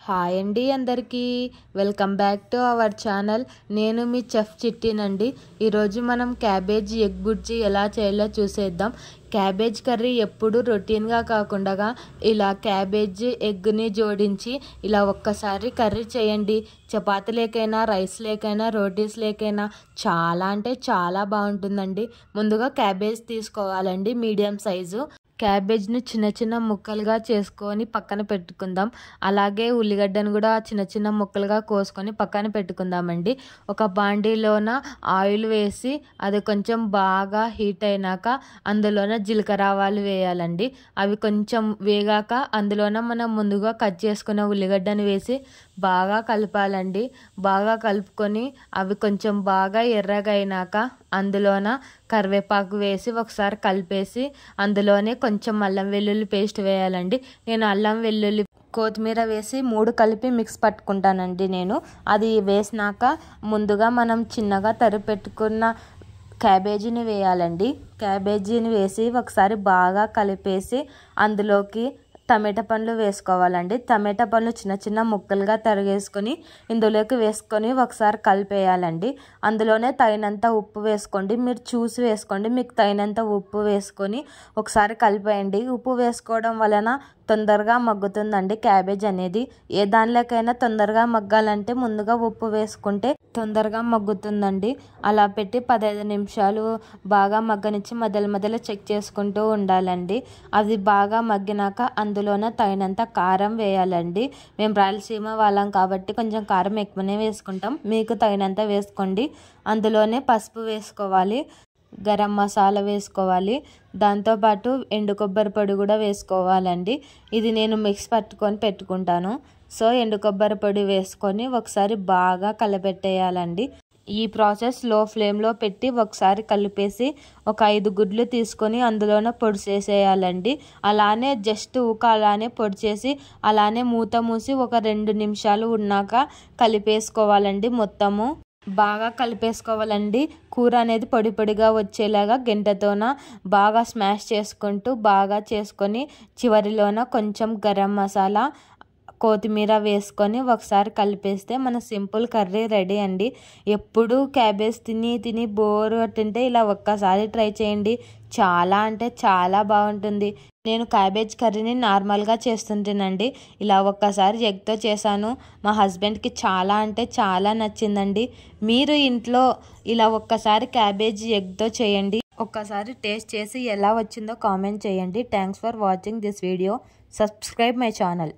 Hi అండి అందరికీ welcome back to our channel. నేను మీ చెఫ్ చిట్టినండి. ఈరోజు మనం క్యాబేజ్ ఎగ్ బుర్జీ ఎలా చేయాలో చూసేద్దాం. క్యాబేజ్ కర్రీ ఎప్పుడు రొటీన్గా కాకుండా ఇలా క్యాబేజ్ ఎగ్ని జోడించి ఇలా ఒక్కసారి కర్రీ చేయండి. చపాతీ లేకైనా, రైస్ లేకైనా, రోటీస్ లేకైనా చాలా అంటే చాలా బాగుంటుందండి. ముందుగా క్యాబేజ్ తీసుకోవాలండి, మీడియం సైజు. క్యాబేజ్ని చిన్న చిన్న ముక్కలుగా చేసుకొని పక్కన పెట్టుకుందాం. అలాగే ఉల్లిగడ్డను కూడా చిన్న చిన్న ముక్కలుగా కోసుకొని పక్కన పెట్టుకుందామండి. ఒక బాండీలోన ఆయిల్ వేసి అది కొంచెం బాగా హీట్ అయినాక అందులోన జీలకర్ర ఆవాలు వేయాలండి. అవి కొంచెం వేగాక అందులోన మనం ముందుగా కట్ చేసుకున్న ఉల్లిగడ్డను వేసి బాగా కలపాలండి. బాగా కలుపుకొని అవి కొంచెం బాగా ఎర్రగా అయినాక అందులోన కరివేపాకు వేసి ఒకసారి కలిపేసి అందులోనే కొంచెం అల్లం వెల్లుల్లి పేస్ట్ వేయాలండి. నేను అల్లం వెల్లుల్లి కొత్తిమీర వేసి 3 కలిపి మిక్స్ పట్టుకుంటానండి. నేను అది వేసినాక ముందుగా మనం చిన్నగా తరిపెట్టుకున్న క్యాబేజీని వేయాలండి. క్యాబేజీని వేసి ఒకసారి బాగా కలిపేసి అందులోకి టమాటా పండ్లు వేసుకోవాలండి. టమాటా పండ్లు చిన్న చిన్న ముక్కలుగా తరిగేసుకొని ఇందులోకి వేసుకొని ఒకసారి కలిపేయాలండి. అందులోనే తగినంత ఉప్పు వేసుకోండి. మీరు చూసి వేసుకోండి. మీకు తగినంత ఉప్పు వేసుకొని ఒకసారి కలిపేయండి. ఉప్పు వేసుకోవడం వలన తొందరగా మగ్గుతుందండి క్యాబేజ్ అనేది. ఏ దానిలోకైనా తొందరగా మగ్గాలంటే ముందుగా ఉప్పు వేసుకుంటే తొందరగా మగ్గుతుందండి. అలా పెట్టి 15 నిమిషాలు బాగా మగ్గనిచ్చి మధ్యలో చెక్ చేసుకుంటూ ఉండాలండి. అది బాగా మగ్గినాక అందులోనే తగినంత కారం వేయాలండి. మేము రాయలసీమ వాళ్ళం కాబట్టి కొంచెం కారం ఎక్కువనే వేసుకుంటాం. మీకు తగినంత వేసుకోండి. అందులోనే పసుపు వేసుకోవాలి, గరం మసాలా వేసుకోవాలి, దాంతోపాటు ఎండు కొబ్బరి పొడి కూడా వేసుకోవాలండి. ఇది నేను మిక్స్ పట్టుకొని పెట్టుకుంటాను. సో ఎండు కొబ్బరి పొడి వేసుకొని ఒకసారి బాగా కలపెట్టేయాలండి. ఈ ప్రాసెస్ లో ఫ్లేమ్లో పెట్టి ఒకసారి కలిపేసి ఒక 5 గుడ్లు తీసుకొని అందులోనే పొడి చేసేయాలండి. అలానే జస్ట్ అలానే పొడి చేసి అలానే మూత మూసి ఒక 2 నిమిషాలు ఉన్నాక కలిపేసుకోవాలండి. మొత్తము బాగా కలిపేసుకోవాలండి. కూర అనేది పొడి పొడిగా వచ్చేలాగా గెంటతోన బాగా స్మాష్ చేసుకుంటూ బాగా చేసుకొని చివరిలోన కొంచెం గరం మసాలా, కొత్తిమీర వేసుకొని ఒకసారి కలిపేస్తే మన సింపుల్ కర్రీ రెడీ అండి. ఎప్పుడు క్యాబేజ్ తిని బోర్ కొట్టింటే ఇలా ఒక్కసారి ట్రై చేయండి. చాలా అంటే చాలా బాగుంటుంది. నేను క్యాబేజ్ కర్రీని నార్మల్గా చేస్తుంటానండి. ఇలా ఒక్కసారి ఎగ్తో చేశాను. మా హస్బెండ్కి చాలా అంటే చాలా నచ్చిందండి. మీరు ఇంట్లో ఇలా ఒక్కసారి క్యాబేజ్ ఎగ్తో చేయండి. ఒక్కసారి టేస్ట్ చేసి ఎలా వచ్చిందో కామెంట్ చేయండి. Thanks for watching this video. Subscribe my channel.